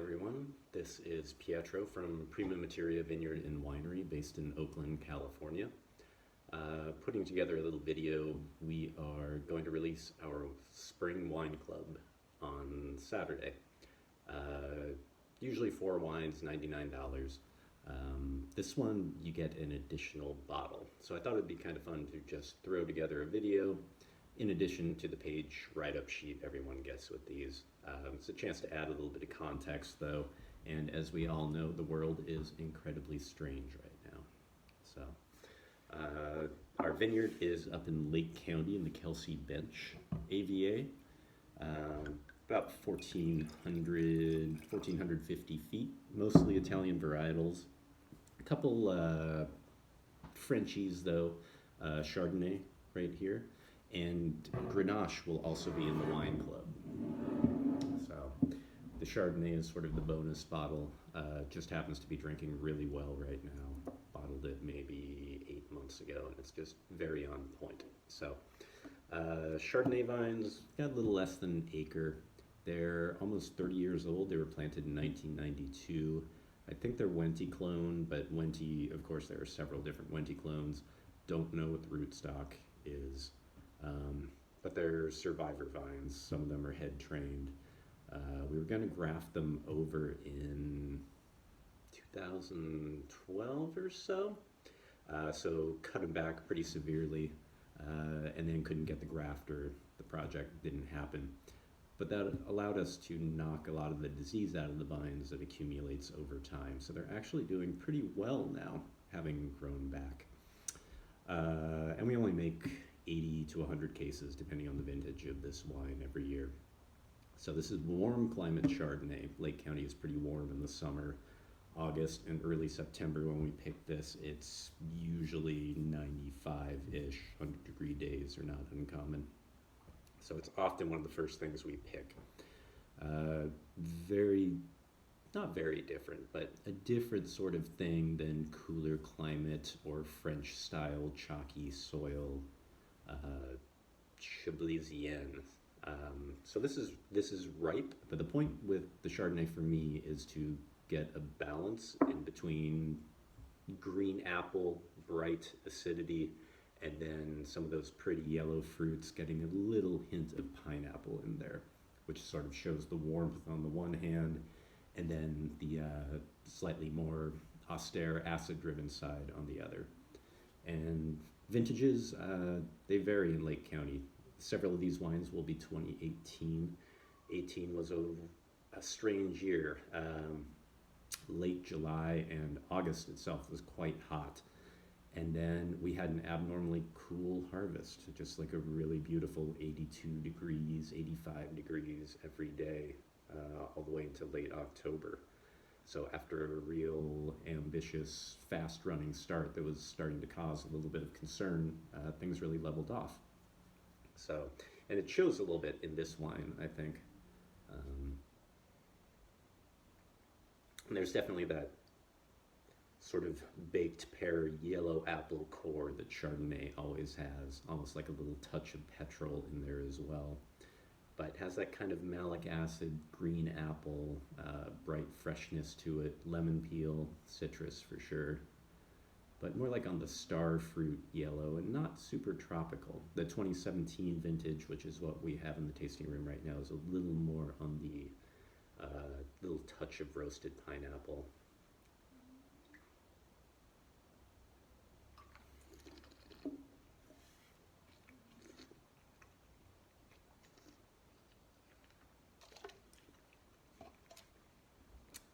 everyone. This is Pietro from Prima Materia Vineyard and Winery based in Oakland, California. Putting together a little video. We are going to release our Spring Wine Club on Saturday. Usually 4 wines, $99. This one you get an additional bottle. So I thought it'd be kind of fun to just throw together a video in addition to the page write-up sheet everyone gets with these. It's a chance to add a little bit of context though, and as we all know, the world is incredibly strange right now. So our vineyard is up in Lake County in the Kelsey Bench AVA, about 1,450 feet, mostly Italian varietals. A couple Frenchies though, Chardonnay right here, and Grenache will also be in the wine club. So the Chardonnay is sort of the bonus bottle, just happens to be drinking really well right now. Bottled it maybe 8 months ago and it's just very on point. So Chardonnay vines got a little less than an acre. They're almost 30 years old. They were planted in 1992. I think they're Wente clone, but Wente, of course, there are several different Wente clones. Don't know what the rootstock is, but they're survivor vines. Some of them are head trained. We were going to graft them over in 2012 or so, so cut them back pretty severely, and then couldn't get the graft, or the project didn't happen. But that allowed us to knock a lot of the disease out of the vines that accumulates over time. So they're actually doing pretty well now, having grown back. And we only make 80 to 100 cases, depending on the vintage of this wine every year. So this is warm climate Chardonnay. Lake County is pretty warm in the summer. August and early September when we pick this, it's usually 95-ish, 100-degree days are not uncommon. So it's often one of the first things we pick. Not very different, but a different sort of thing than cooler climate or French style chalky soil, Chablaisienne. So this is ripe, but the point with the Chardonnay for me is to get a balance in between green apple, bright acidity, and then some of those pretty yellow fruits, getting a little hint of pineapple in there, which sort of shows the warmth on the one hand, and then the slightly more austere, acid-driven side on the other. And vintages, they vary in Lake County. Several of these wines will be 2018. 18 was a strange year. Late July and August itself was quite hot. And then we had an abnormally cool harvest, just like a really beautiful 82 degrees, 85 degrees every day, all the way into late October. So after a real ambitious, fast-running start that was starting to cause a little bit of concern, things really leveled off. So, and it shows a little bit in this wine, I think. And there's definitely that sort of baked pear yellow apple core that Chardonnay always has, almost like a little touch of petrol in there as well. But it has that kind of malic acid, green apple, bright freshness to it, lemon peel, citrus for sure. But more like on the star fruit yellow and not super tropical. The 2017 vintage, which is what we have in the tasting room right now, is a little more on the little touch of roasted pineapple.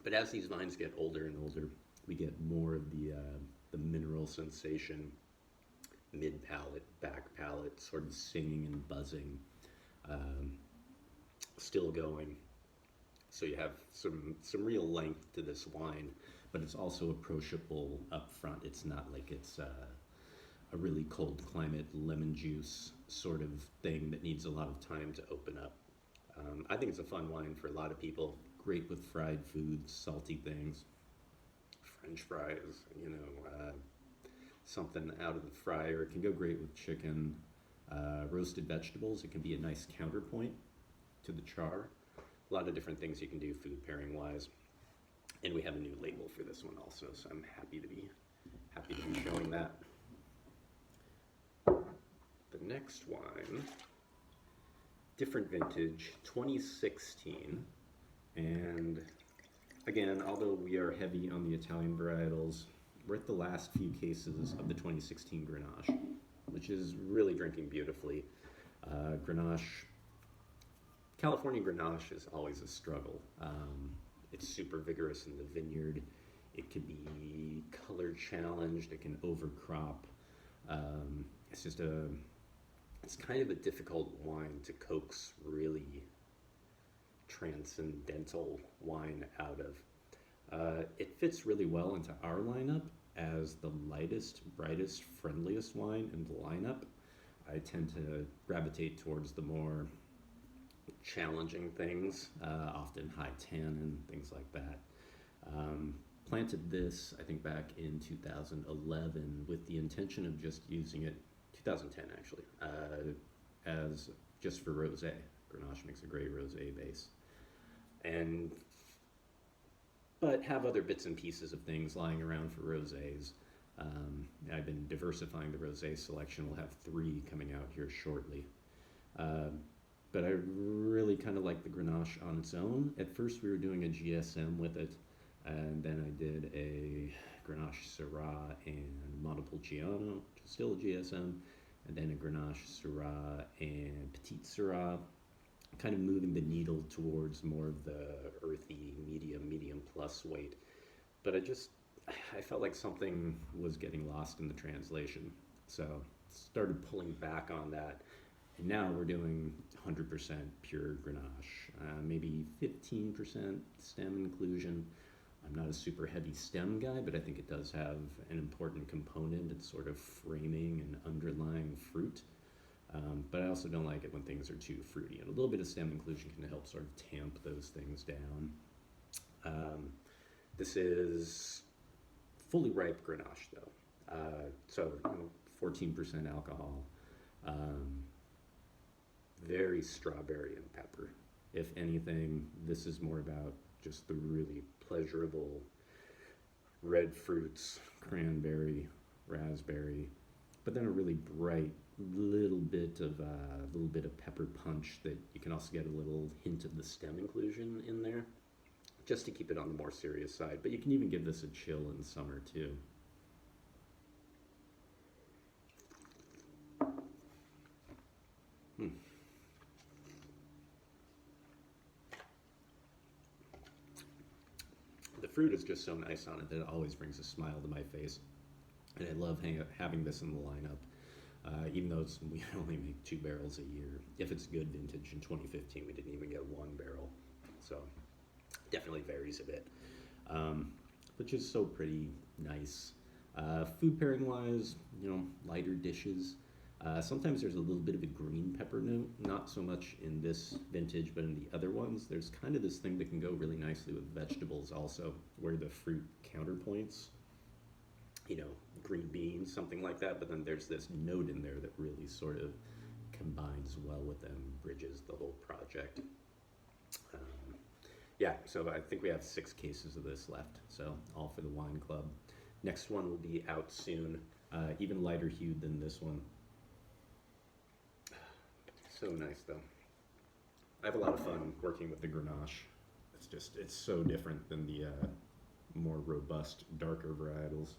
But as these vines get older and older, we get more of the mineral sensation, mid-palate, back palate, sort of singing and buzzing, still going. So you have some real length to this wine, but it's also approachable up front. It's not like it's a really cold climate lemon juice sort of thing that needs a lot of time to open up. I think it's a fun wine for a lot of people. Great with fried foods, salty things, French fries, something out of the fryer. It can go great with chicken, roasted vegetables. It can be a nice counterpoint to the char. a lot of different things you can do food pairing wise. And we have a new label for this one also, so I'm happy to be showing that. The next wine, different vintage, 2016, and again, although we are heavy on the Italian varietals, we're at the last few cases of the 2016 Grenache, which is really drinking beautifully. Grenache, California Grenache is always a struggle. It's super vigorous in the vineyard. It can be color challenged. It can overcrop. It's kind of a difficult wine to coax really transcendental wine out of. It fits really well into our lineup as the lightest, brightest, friendliest wine in the lineup. I tend to gravitate towards the more challenging things, often high tannin, things like that. Planted this, I think, back in 2011 with the intention of just using it, 2010 actually, as just for rosé. Grenache makes a great rosé base. But have other bits and pieces of things lying around for rosés. I've been diversifying the rosé selection. We'll have 3 coming out here shortly. But I really kind of like the Grenache on its own. At first we were doing a GSM with it, and then I did a Grenache Syrah and Montepulciano, which is still a GSM, and then a Grenache Syrah and Petite Syrah, kind of moving the needle towards more of the earthy, medium plus weight. But I felt like something was getting lost in the translation, so started pulling back on that. And now we're doing 100% pure Grenache, maybe 15% stem inclusion. I'm not a super heavy stem guy, but I think it does have an important component. It's sort of framing and underlying fruit. But I also don't like it when things are too fruity. And a little bit of stem inclusion can help sort of tamp those things down. This is fully ripe Grenache, though. So 14% alcohol. Very strawberry and pepper. If anything, this is more about just the really pleasurable red fruits, cranberry, raspberry, but then a really bright little bit of pepper punch that you can also get a little hint of the stem inclusion in there, just to keep it on the more serious side. But you can even give this a chill in summer too. The fruit is just so nice on it that it always brings a smile to my face. And I love having this in the lineup, even though we only make 2 barrels a year. If it's good vintage, in 2015 we didn't even get 1 barrel. So definitely varies a bit. But just so pretty nice. Food pairing wise, lighter dishes. Sometimes there's a little bit of a green pepper note, not so much in this vintage, but in the other ones. There's kind of this thing that can go really nicely with vegetables also, where the fruit counterpoints, green beans, something like that, but then there's this note in there that really sort of combines well with them, bridges the whole project. So I think we have 6 cases of this left, so all for the wine club. Next one will be out soon, even lighter hued than this one. So nice though. I have a lot of fun working with the Grenache. It's so different than the more robust, darker varietals.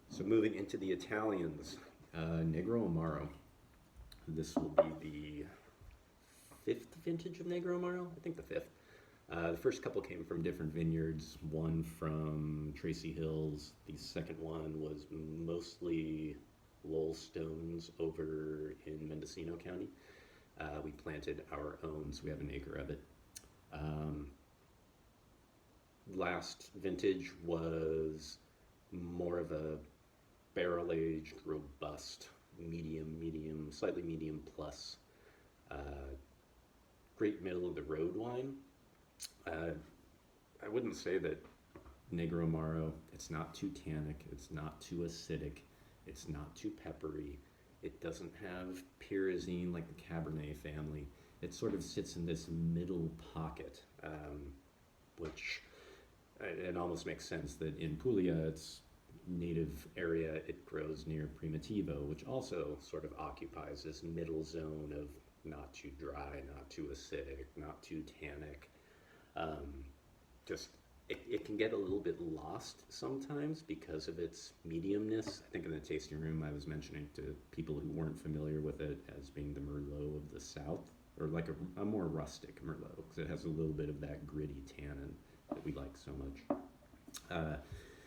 So moving into the Italians, Negroamaro. This will be the 5th vintage of Negroamaro, I think the 5th. The first couple came from different vineyards, one from Tracy Hills. The second one was mostly Lowell Stones over in Mendocino County. We planted our own, so we have an acre of it. Last vintage was more of a barrel-aged, robust, medium, slightly medium plus, great middle-of-the-road wine. I wouldn't say that Negroamaro, it's not too tannic, it's not too acidic, it's not too peppery, it doesn't have pyrazine like the Cabernet family. it sort of sits in this middle pocket, which it almost makes sense that in Puglia, its native area, it grows near Primitivo, which also sort of occupies this middle zone of not too dry, not too acidic, not too tannic. Um, just it can get a little bit lost sometimes because of its mediumness. I think in the tasting room I was mentioning to people who weren't familiar with it as being the Merlot of the South, or like a more rustic Merlot, because it has a little bit of that gritty tannin that we like so much.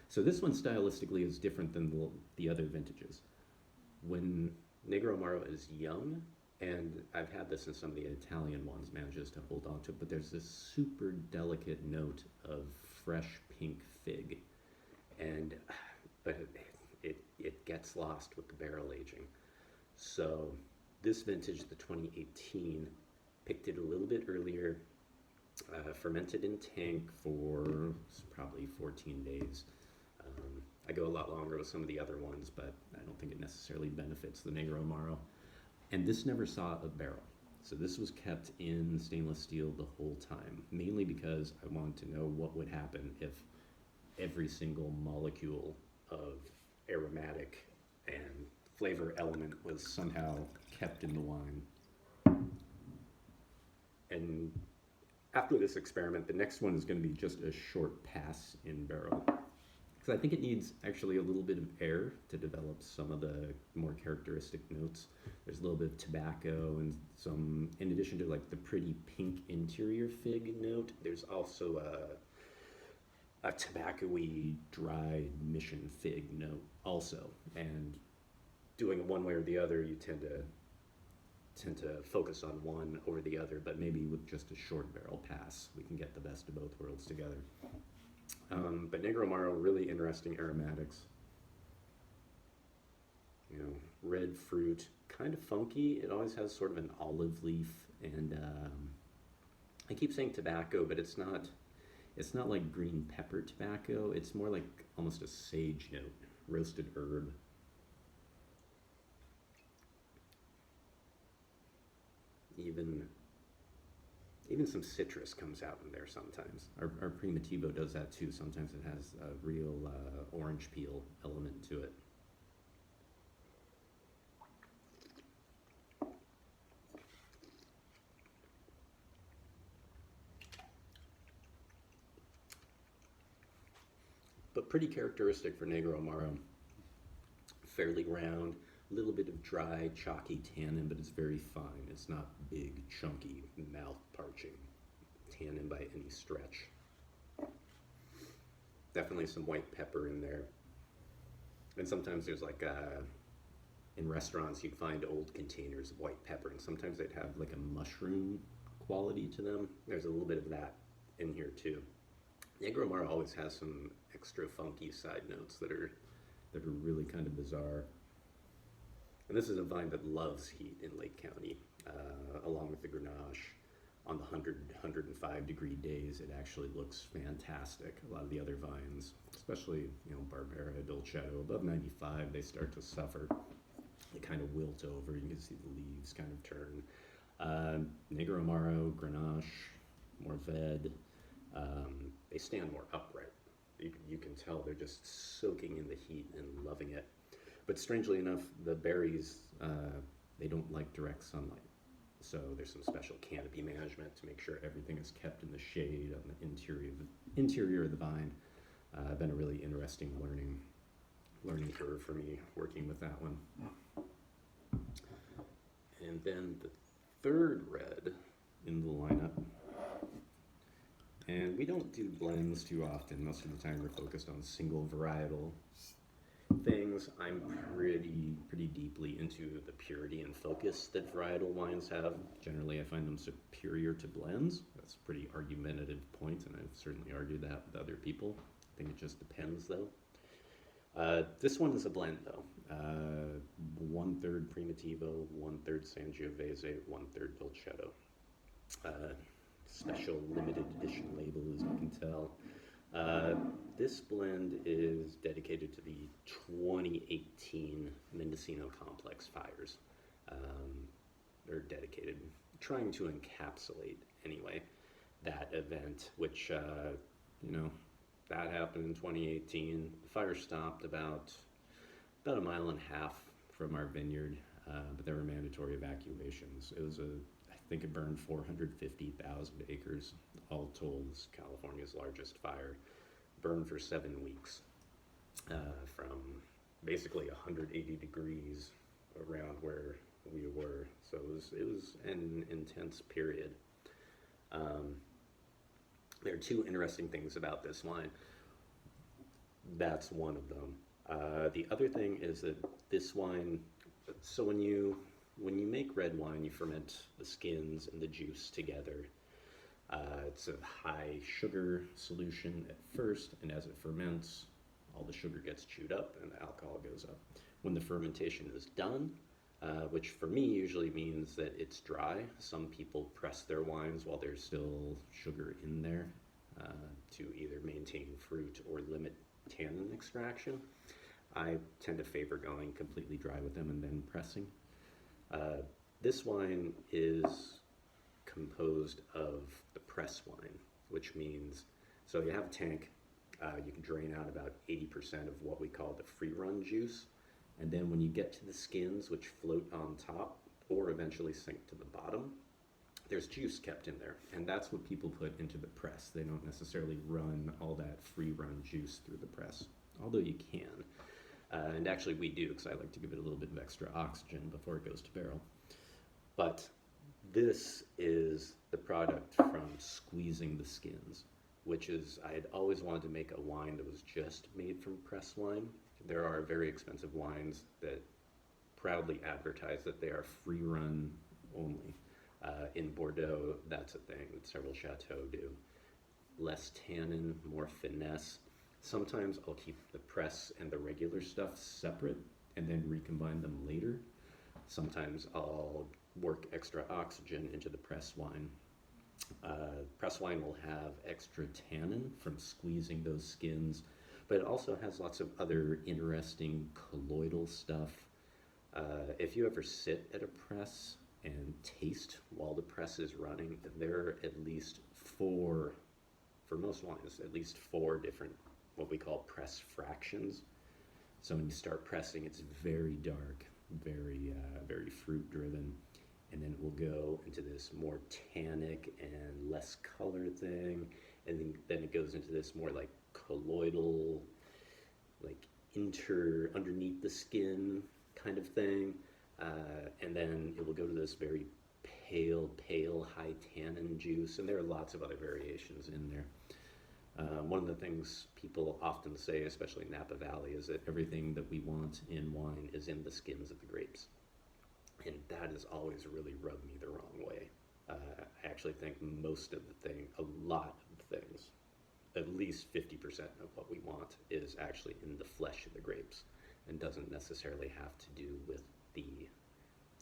So this one stylistically is different than the other vintages. When Negroamaro is young, and I've had this in some of the Italian ones, manages to hold on to it, but there's this super delicate note of fresh pink fig, and but it gets lost with the barrel aging. So this vintage, the 2018, picked it a little bit earlier, fermented in tank for probably 14 days. I go a lot longer with some of the other ones, but I don't think it necessarily benefits the Negroamaro. And this never saw a barrel. So this was kept in stainless steel the whole time, mainly because I wanted to know what would happen if every single molecule of aromatic and flavor element was somehow kept in the wine. And after this experiment, the next one is going to be just a short pass in barrel. Because I think it needs actually a little bit of air to develop some of the more characteristic notes. There's a little bit of tobacco and some, in addition to like the pretty pink interior fig note, there's also a tobacco-y, dried mission fig note also. And doing it one way or the other, you tend to focus on one over the other, but maybe with just a short barrel pass, we can get the best of both worlds together. But Negroamaro, really interesting aromatics. You know, red fruit, kind of funky. It always has sort of an olive leaf, and I keep saying tobacco, but it's not. It's not like green pepper tobacco. It's more like almost a sage note, roasted herb. Even some citrus comes out in there sometimes. Our Primitivo does that too. Sometimes it has a real orange peel element to it. But pretty characteristic for Negroamaro. Fairly round, a little bit of dry, chalky tannin, but it's very fine. It's not big, chunky, mouth-parching tannin by any stretch. Definitely some white pepper in there. And sometimes there's like, in restaurants, you'd find old containers of white pepper, and sometimes they'd have like a mushroom quality to them. There's a little bit of that in here too. Negroamaro always has some extra funky side notes that are really kind of bizarre. And this is a vine that loves heat in Lake County, along with the Grenache. On the 105 degree days, it actually looks fantastic. A lot of the other vines, especially, Barbera, Dolcetto, above 95, they start to suffer. They kind of wilt over. You can see the leaves kind of turn. Negroamaro, Grenache, Morved, they stand more upright. You can tell they're just soaking in the heat and loving it. But strangely enough, the berries, they don't like direct sunlight. So there's some special canopy management to make sure everything is kept in the shade on the interior of the vine. Been a really interesting learning curve for me working with that one. And then the third red in the lineup. And we don't do blends too often. Most of the time we're focused on single varietal things. I'm pretty deeply into the purity and focus that varietal wines have. Generally, I find them superior to blends. That's a pretty argumentative point, and I've certainly argued that with other people. I think it just depends, though. This one is a blend, though. 1/3 Primitivo, 1/3 Sangiovese, 1/3 Dolcetto. Special limited edition label, as you can tell. This blend is dedicated to the 2018 Mendocino Complex fires. They're dedicated trying to encapsulate anyway that event, which that happened in 2018. The fire stopped about a mile and a half from our vineyard, but there were mandatory evacuations. I think it burned 450,000 acres, all told. It's California's largest fire. Burned for 7 weeks, from basically 180 degrees around where we were. So it was an intense period. There are two interesting things about this wine. That's one of them. The other thing is that this wine, so when you make red wine, you ferment the skins and the juice together. It's a high sugar solution at first, and as it ferments, all the sugar gets chewed up and the alcohol goes up. When the fermentation is done, which for me usually means that it's dry. Some people press their wines while there's still sugar in there to either maintain fruit or limit tannin extraction. I tend to favor going completely dry with them and then pressing. This wine is composed of the press wine, which means, so you have a tank, you can drain out about 80% of what we call the free run juice. And then when you get to the skins, which float on top or eventually sink to the bottom, there's juice kept in there. And that's what people put into the press. They don't necessarily run all that free run juice through the press, although you can. And actually we do, because I like to give it a little bit of extra oxygen before it goes to barrel. But this is the product from squeezing the skins, which is, I had always wanted to make a wine that was just made from press wine. There are very expensive wines that proudly advertise that they are free run only. In Bordeaux, that's a thing that several chateaux do. Less tannin, more finesse. Sometimes I'll keep the press and the regular stuff separate and then recombine them later. Sometimes I'll work extra oxygen into the press wine. Press wine will have extra tannin from squeezing those skins, but it also has lots of other interesting colloidal stuff. If you ever sit at a press and taste while the press is running, there are at least four, for most wines, at least four different what we call press fractions. So when you start pressing, it's very dark, very fruit driven, and then it will go into this more tannic and less color thing, and then it goes into this more like colloidal, like underneath the skin kind of thing, and then it will go to this very pale high tannin juice, and there are lots of other variations in there. One of the things people often say, especially in Napa Valley, is that everything that we want in wine is in the skins of the grapes. And that has always really rubbed me the wrong way. I actually think a lot of things, at least 50% of what we want is actually in the flesh of the grapes and doesn't necessarily have to do with the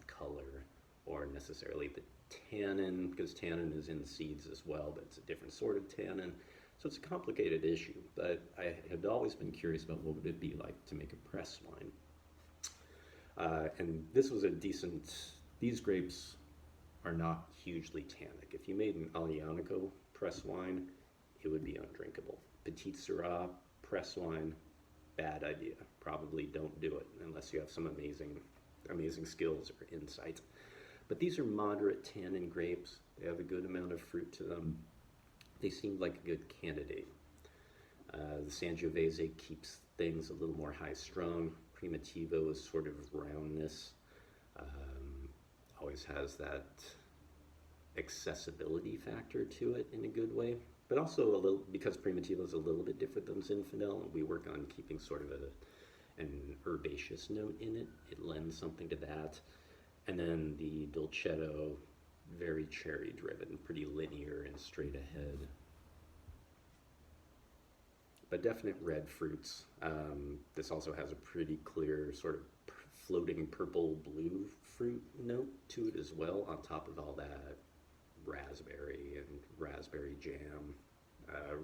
color or necessarily the tannin, because tannin is in seeds as well, but it's a different sort of tannin. So it's a complicated issue, but I had always been curious about what would it be like to make a press wine. And this was these grapes are not hugely tannic. If you made an Aglianico press wine, it would be undrinkable. Petit Syrah press wine, bad idea. Probably don't do it unless you have some amazing skills or insight. But these are moderate tannin grapes. They have a good amount of fruit to them. They seemed like a good candidate. The Sangiovese keeps things a little more high-strung. Primitivo is sort of roundness. Always has that accessibility factor to it in a good way. But also a little, because Primitivo is a little bit different than Zinfandel, we work on keeping sort of an herbaceous note in it. It lends something to that. And then the Dolcetto, very cherry driven, pretty linear and straight ahead. But definite red fruits. This also has a pretty clear sort of floating purple blue fruit note to it as well, on top of all that raspberry and raspberry jam,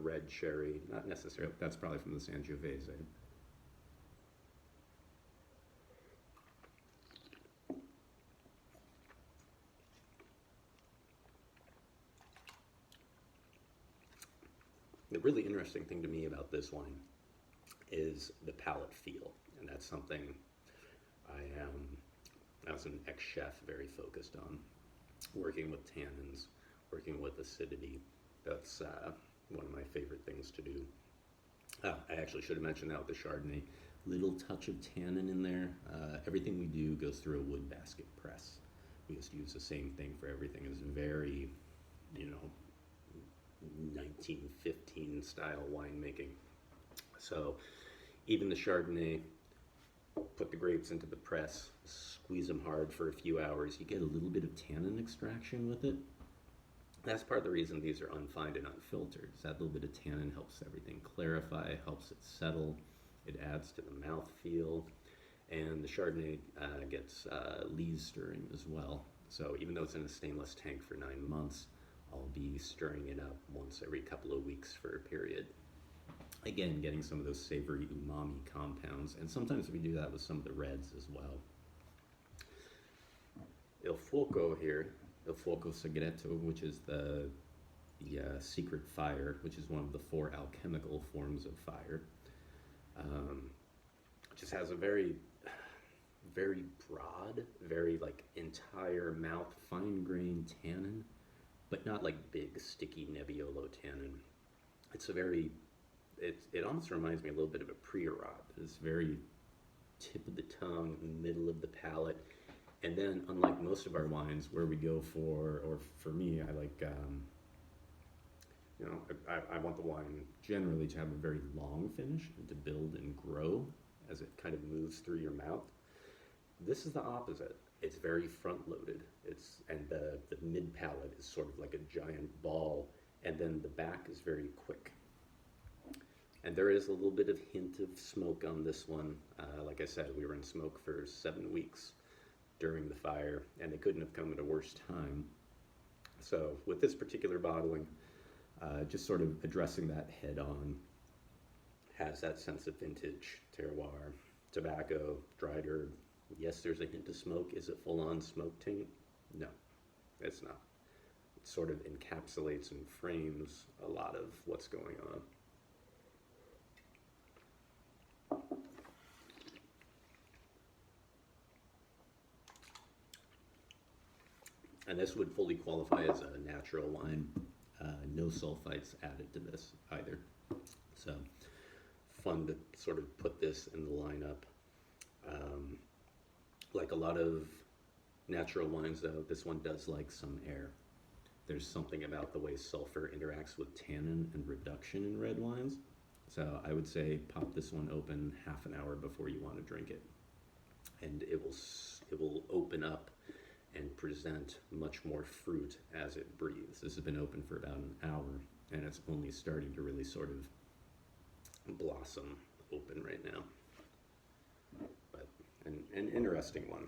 red cherry, not necessarily, that's probably from the Sangiovese. The really interesting thing to me about this wine is the palate feel, and that's something I am, as an ex-chef, very focused on. Working with tannins, working with acidity, that's one of my favorite things to do. I actually should have mentioned that with the Chardonnay. Little touch of tannin in there. Everything we do goes through a wood basket press. We just use the same thing for everything. It's very, 1915 style winemaking. So even the Chardonnay, put the grapes into the press, squeeze them hard for a few hours. You get a little bit of tannin extraction with it. That's part of the reason these are unfined and unfiltered. That little bit of tannin helps everything clarify, helps it settle. It adds to the mouthfeel. And the Chardonnay gets lees stirring as well. So even though it's in a stainless tank for 9 months, I'll be stirring it up once every couple of weeks for a period. Again, getting some of those savory umami compounds. And sometimes we do that with some of the reds as well. Il Fuoco here, Il Fuoco Sagrantino, which is the secret fire, which is one of the 4 alchemical forms of fire. Just has a very, very broad, very like entire mouth, fine grained tannin, but not like big, sticky Nebbiolo tannin. It's a very, it almost reminds me a little bit of a Priorat. It's very tip of the tongue, middle of the palate. And then, unlike most of our wines, where we go for, or for me, I like, I want the wine generally to have a very long finish and to build and grow as it kind of moves through your mouth. This is the opposite. It's very front-loaded. And the mid palate is sort of like a giant ball, and then the back is very quick. And there is a little bit of hint of smoke on this one. Like I said, we were in smoke for 7 weeks during the fire, and they couldn't have come at a worse time. So with this particular bottling, just sort of addressing that head on, has that sense of vintage, terroir, tobacco, dried herb. Yes, there's a hint of smoke. Is it full-on smoke taint? No, it's not. It sort of encapsulates and frames a lot of what's going on. And this would fully qualify as a natural wine. No sulfites added to this either. So fun to sort of put this in the lineup. Like a lot of natural wines though, this one does like some air. There's something about the way sulfur interacts with tannin and reduction in red wines. So I would say pop this one open half an hour before you want to drink it. And it will open up and present much more fruit as it breathes. This has been open for about an hour, and it's only starting to really sort of blossom open right now. But an interesting one.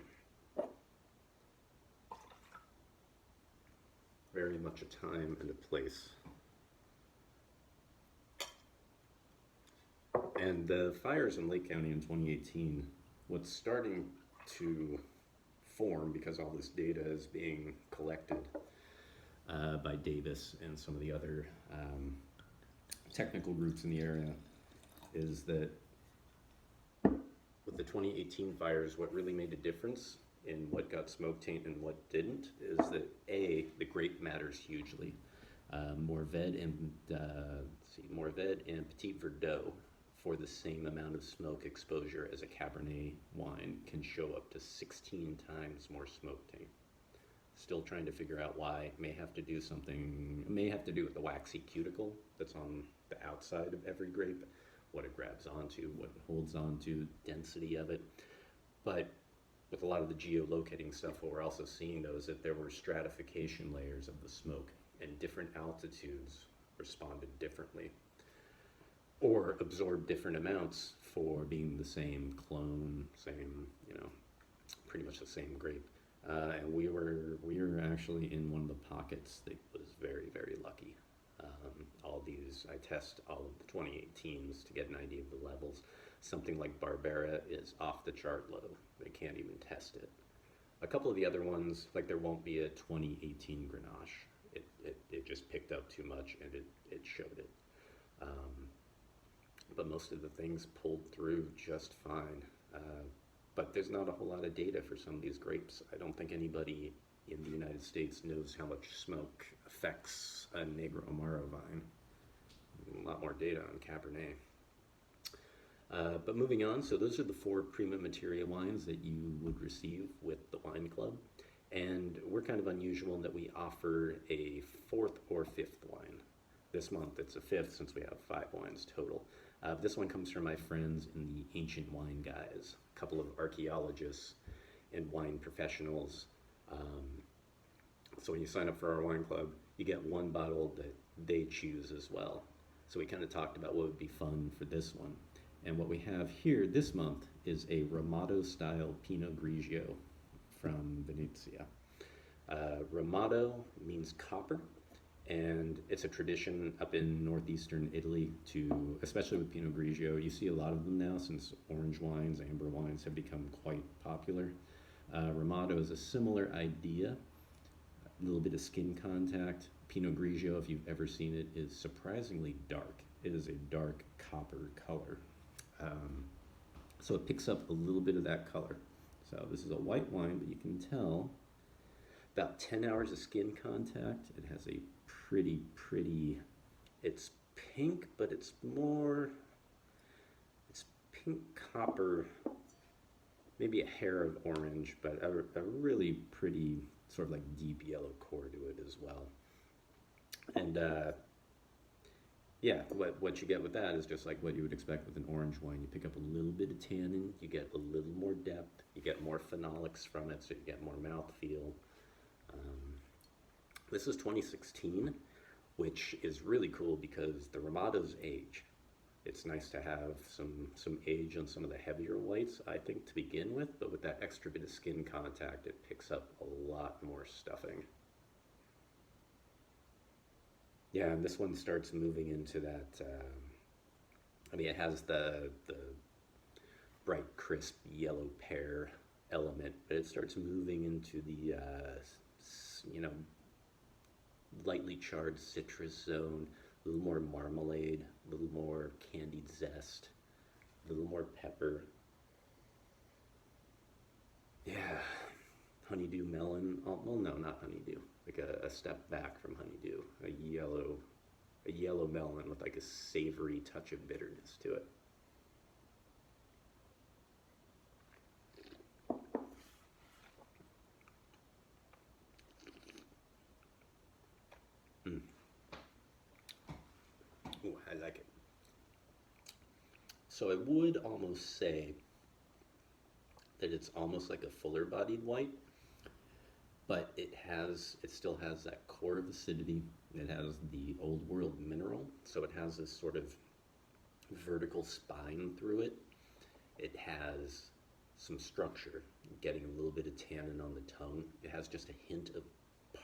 Very much a time and a place. And the fires in Lake County in 2018, what's starting to form, because all this data is being collected by Davis and some of the other technical groups in the area, is that with the 2018 fires, what really made a difference in what got smoke taint and what didn't is that the grape matters hugely. Morvet and Petit Verdot, for the same amount of smoke exposure as a Cabernet wine, can show up to 16 times more smoke taint. Still trying to figure out why. May have to do with the waxy cuticle that's on the outside of every grape, what it grabs onto, what it holds onto, density of it. But with a lot of the geolocating stuff, what we're also seeing though is that there were stratification layers of the smoke, and different altitudes responded differently, or absorb different amounts for being the same clone, same, pretty much the same grape. And we were actually in one of the pockets that was very, very lucky. I test all of the 2018s to get an idea of the levels. Something like Barbera is off the chart low. They can't even test it. A couple of the other ones, like there won't be a 2018 Grenache. It just picked up too much and it showed it. But most of the things pulled through just fine. But there's not a whole lot of data for some of these grapes. I don't think anybody in the United States knows how much smoke affects a Negroamaro vine. A lot more data on Cabernet. But moving on, so those are the 4 Prima Materia wines that you would receive with the wine club. And we're kind of unusual in that we offer a 4th or 5th wine. This month it's a 5th since we have 5 wines total. This one comes from my friends in the Ancient Wine Guys, a couple of archaeologists and wine professionals. So when you sign up for our wine club, you get 1 bottle that they choose as well. So we kind of talked about what would be fun for this one. And what we have here this month is a Ramato style Pinot Grigio from Venezia. Ramato means copper, and it's a tradition up in northeastern Italy to, especially with Pinot Grigio, you see a lot of them now since orange wines, amber wines have become quite popular. Ramato is a similar idea, a little bit of skin contact. Pinot Grigio, if you've ever seen it, is surprisingly dark. It is a dark copper color. So it picks up a little bit of that color. So this is a white wine, but you can tell about 10 hours of skin contact. It has a pretty, it's pink, but it's pink copper, maybe a hair of orange, but a really pretty sort of like deep yellow core to it as well. And yeah, what you get with that is just like what you would expect with an orange wine. You pick up a little bit of tannin, you get a little more depth, you get more phenolics from it, so you get more mouthfeel. This is 2016, which is really cool because the Ramato's age. It's nice to have some age on some of the heavier whites, I think, to begin with, but with that extra bit of skin contact, it picks up a lot more stuffing. Yeah, and this one starts moving into that, I mean, it has the bright, crisp yellow pear element, but it starts moving into the, you know, lightly charred citrus zone, a little more marmalade, a little more candied zest, a little more pepper. Yeah, honeydew melon. Oh, well, no, not honeydew. Like a step back from honeydew. A yellow melon with like a savory touch of bitterness to it. Ooh, I like it. So I would almost say that it's almost like a fuller bodied white, but it still has that core of acidity. It has the old world mineral, so it has this sort of vertical spine through it. It has some structure, getting a little bit of tannin on the tongue. It has just a hint of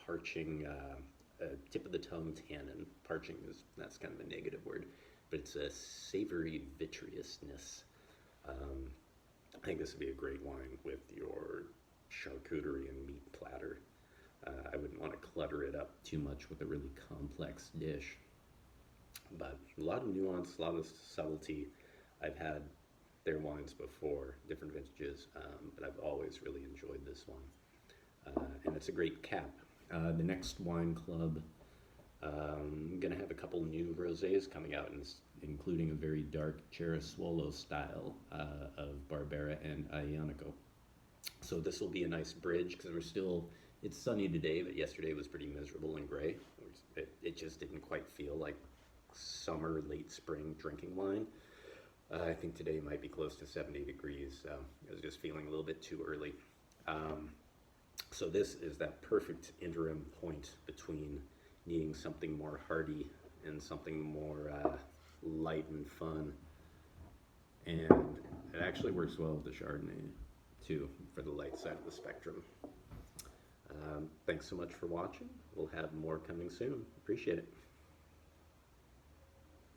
parching, tip of the tongue tannin. Parching that's kind of a negative word, but it's a savory vitreousness. I think this would be a great wine with your charcuterie and meat platter. I wouldn't want to clutter it up too much with a really complex dish. But a lot of nuance, a lot of subtlety. I've had their wines before, different vintages, but I've always really enjoyed this one. And it's a great cap. The next wine club, I'm going to have a couple new rosés coming out, including a very dark Chiarasuolo style of Barbera and Aglianico. So this will be a nice bridge because it's sunny today, but yesterday was pretty miserable and gray. It just didn't quite feel like summer, late spring drinking wine. I think today might be close to 70 degrees, so I was just feeling a little bit too early. So this is that perfect interim point between needing something more hearty and something more light and fun. And it actually works well with the Chardonnay too, for the light side of the spectrum. Thanks so much for watching. We'll have more coming soon. Appreciate it.